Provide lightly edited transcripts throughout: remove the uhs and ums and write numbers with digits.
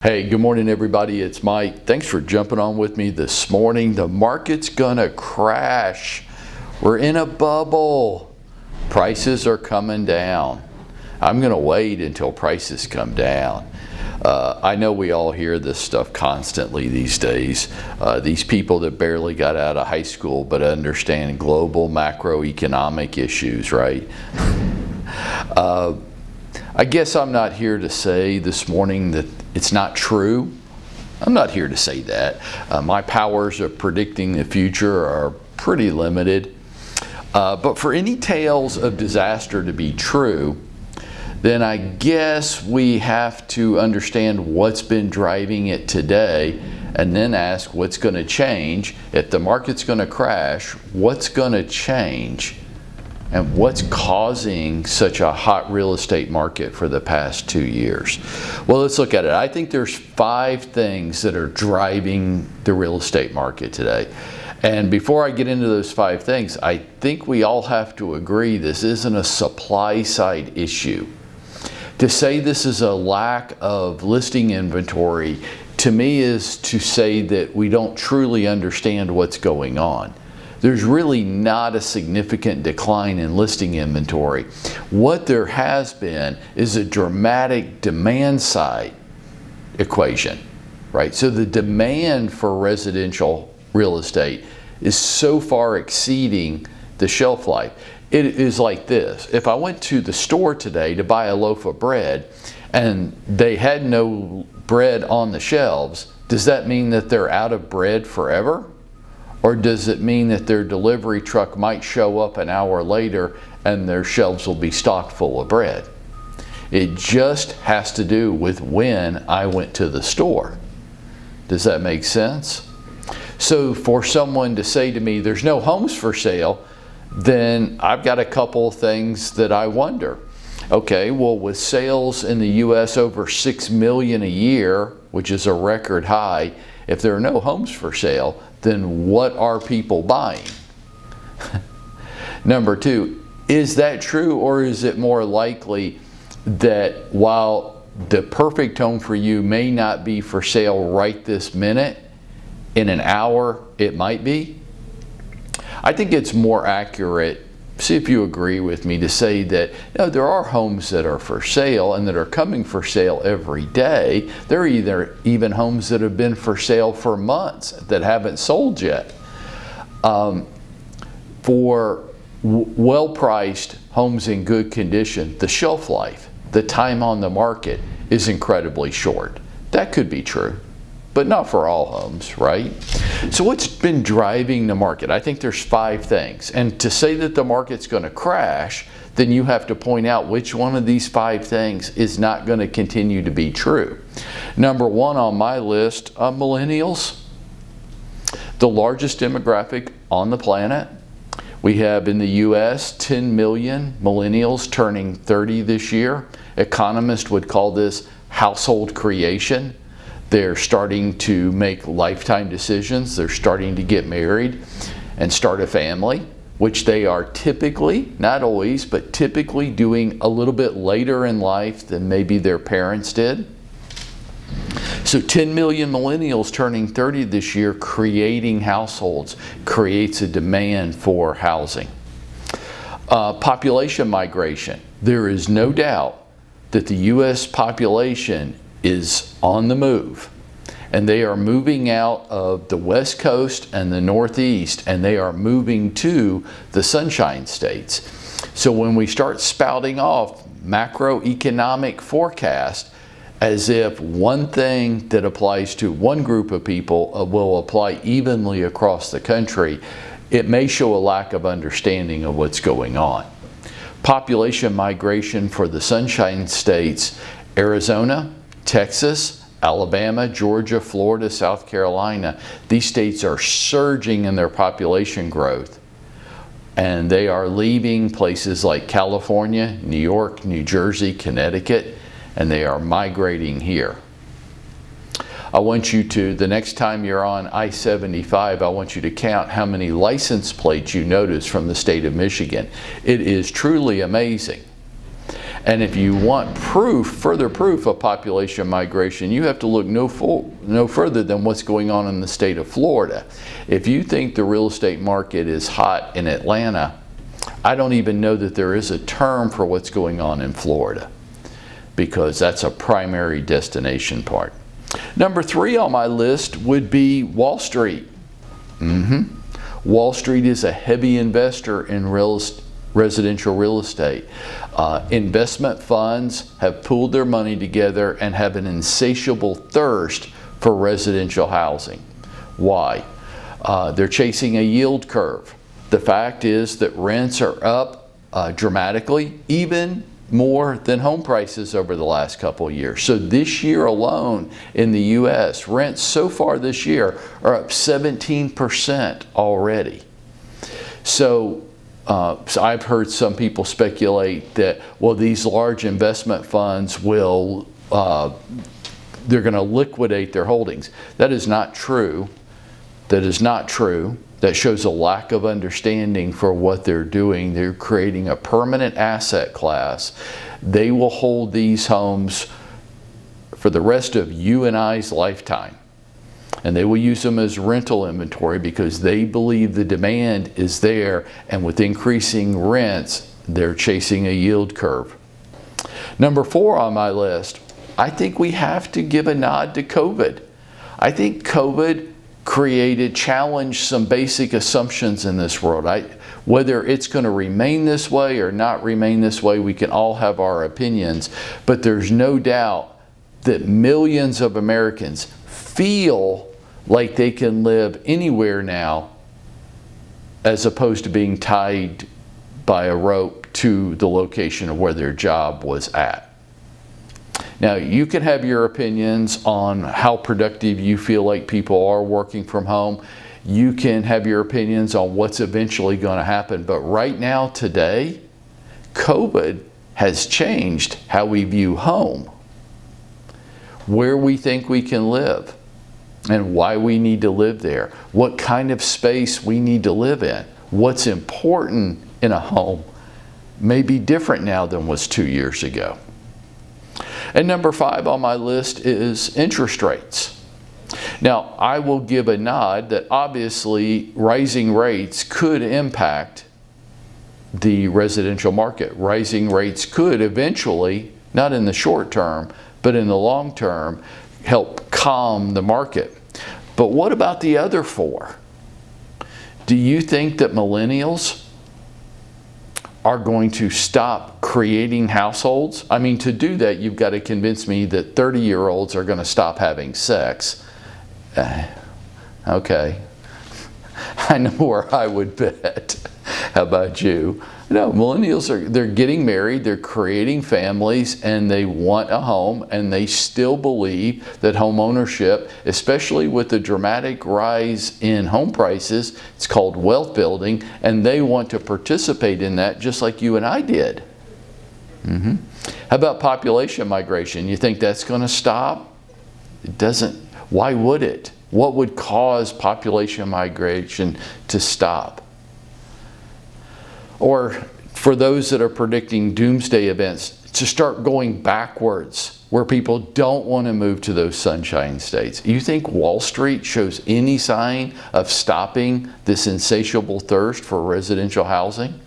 Hey, good morning everybody, it's Mike. Thanks for jumping on with me this morning. The market's gonna crash. We're in a bubble. Prices are coming down. I'm gonna wait until prices come down. I know we all hear this stuff constantly these days. These people that barely got out of high school but understand global macroeconomic issues, right? I guess I'm not here to say this morning that it's not true. I'm not here to say that. My powers of predicting the future are pretty limited. But for any tales of disaster to be true, then I guess we have to understand what's been driving it today and then ask what's going to change. If the market's going to crash, what's going to change? And what's causing such a hot real estate market for the past 2 years? Well, let's look at it. I think there's 5 things that are driving the real estate market today. And before I get into those 5 things, I think we all have to agree this isn't a supply side issue. To say this is a lack of listing inventory, to me, is to say that we don't truly understand what's going on. There's really not a significant decline in listing inventory. What there has been is a dramatic demand side equation, right? So the demand for residential real estate is so far exceeding the shelf life. It is like this. If I went to the store today to buy a loaf of bread and they had no bread on the shelves, does that mean that they're out of bread forever? Or does it mean that their delivery truck might show up an hour later and their shelves will be stocked full of bread? It just has to do with when I went to the store. Does that make sense? So for someone to say to me, there's no homes for sale, then I've got a couple things that I wonder. Okay, well, with sales in the US over 6 million a year, which is a record high, if there are no homes for sale, then what are people buying? Number 2, is that true, or is it more likely that while the perfect home for you may not be for sale right this minute, in an hour it might be? I think it's more accurate, see if you agree with me, to say that there are homes that are for sale and that are coming for sale every day. There are even homes that have been for sale for months that haven't sold yet. For well-priced homes in good condition, the shelf life, the time on the market, is incredibly short. That could be true, but not for all homes, right? So what's been driving the market? I think there's 5 things. And to say that the market's going to crash, then you have to point out which one of these 5 things is not going to continue to be true. Number 1 on my list, millennials. The largest demographic on the planet. We have in the US 10 million millennials turning 30 this year. Economists would call this household creation. They're starting to make lifetime decisions. They're starting to get married and start a family, which they are typically, not always, but typically doing a little bit later in life than maybe their parents did. So 10 million millennials turning 30 this year, creating households, creates a demand for housing. Population migration. There is no doubt that the US population is on the move, and they are moving out of the West Coast and the Northeast, and they are moving to the Sunshine States. So when we start spouting off macroeconomic forecast as if one thing that applies to one group of people will apply evenly across the country, it may show a lack of understanding of what's going on. Population migration for the Sunshine States: Arizona, Texas, Alabama, Georgia, Florida, South Carolina. These states are surging in their population growth, and they are leaving places like California, New York, New Jersey, Connecticut, and they are migrating here. I want you to, the next time you're on I-75, I want you to count how many license plates you notice from the state of Michigan. It is truly amazing. And if you want further proof of population migration, you have to look no further than what's going on in the state of Florida. If you think the real estate market is hot in Atlanta, I don't even know that there is a term for what's going on in Florida, because that's a primary destination part. Number 3 on my list would be Wall Street. Wall Street is a heavy investor in residential real estate. Investment funds have pooled their money together and have an insatiable thirst for residential housing. Why? They're chasing a yield curve. The fact is that rents are up dramatically, even more than home prices over the last couple of years. So this year alone in the U.S., rents so far this year are up 17% already. So I've heard some people speculate that, well, these large investment funds will, they're going to liquidate their holdings. That is not true. That is not true. That shows a lack of understanding for what they're doing. They're creating a permanent asset class. They will hold these homes for the rest of you and I's lifetime. And they will use them as rental inventory because they believe the demand is there, and with increasing rents, they're chasing a yield curve. Number 4 on my list, I think we have to give a nod to COVID. I think COVID challenged some basic assumptions in this world. Whether it's going to remain this way or not remain this way, we can all have our opinions, but there's no doubt that millions of Americans feel like they can live anywhere now, as opposed to being tied by a rope to the location of where their job was at. Now, you can have your opinions on how productive you feel like people are working from home. You can have your opinions on what's eventually going to happen. But right now, today, COVID has changed how we view home, where we think we can live, and why we need to live there, what kind of space we need to live in. What's important in a home may be different now than was 2 years ago. And number 5 on my list is interest rates. Now, I will give a nod that obviously rising rates could impact the residential market. Rising rates could eventually, not in the short term, but in the long term, help calm the market. But what about the other 4? Do you think that millennials are going to stop creating households? I mean, to do that, you've got to convince me that 30-year-olds are going to stop having sex. Okay. I know where I would bet. How about you? No, millennials they're getting married, they're creating families, and they want a home, and they still believe that home ownership, especially with the dramatic rise in home prices, it's called wealth building, and they want to participate in that just like you and I did. How about population migration? You think that's going to stop? It doesn't. Why would it? What would cause population migration to stop? Or for those that are predicting doomsday events, to start going backwards, where people don't want to move to those sunshine states. You think Wall Street shows any sign of stopping this insatiable thirst for residential housing?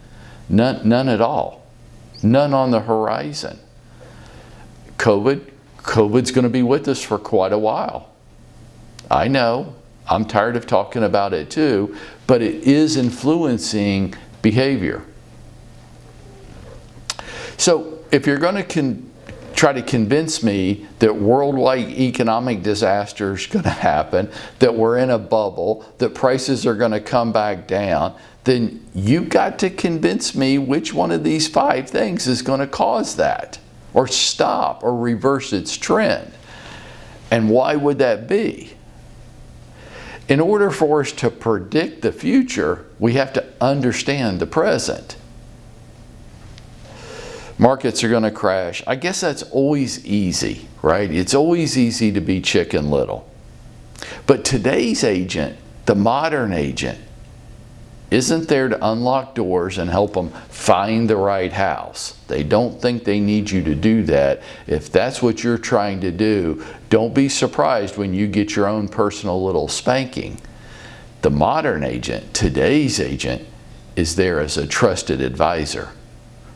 None at all. None on the horizon. COVID's going to be with us for quite a while. I know, I'm tired of talking about it too, but it is influencing behavior. So if you're going to try to convince me that worldwide economic disaster is going to happen, that we're in a bubble, that prices are going to come back down, then you've got to convince me which one of these 5 things is going to cause that, or stop, or reverse its trend. And why would that be? In order for us to predict the future, we have to understand the present. Markets are going to crash. I guess that's always easy, right? It's always easy to be Chicken Little. But today's agent, the modern agent, isn't there to unlock doors and help them find the right house. They don't think they need you to do that. If that's what you're trying to do, don't be surprised when you get your own personal little spanking. The modern agent, today's agent, is there as a trusted advisor.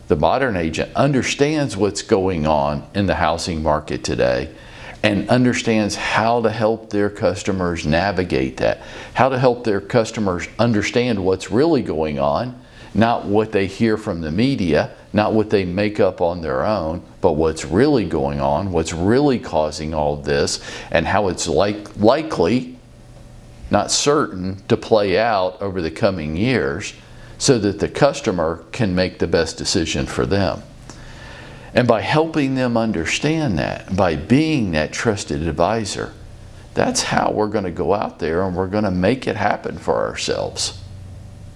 The modern agent understands what's going on in the housing market today and understands how to help their customers navigate that, how to help their customers understand what's really going on, not what they hear from the media, not what they make up on their own, but what's really going on, what's really causing all this, and how it's likely, not certain, to play out over the coming years so that the customer can make the best decision for them. And by helping them understand that, by being that trusted advisor, that's how we're going to go out there and we're going to make it happen for ourselves.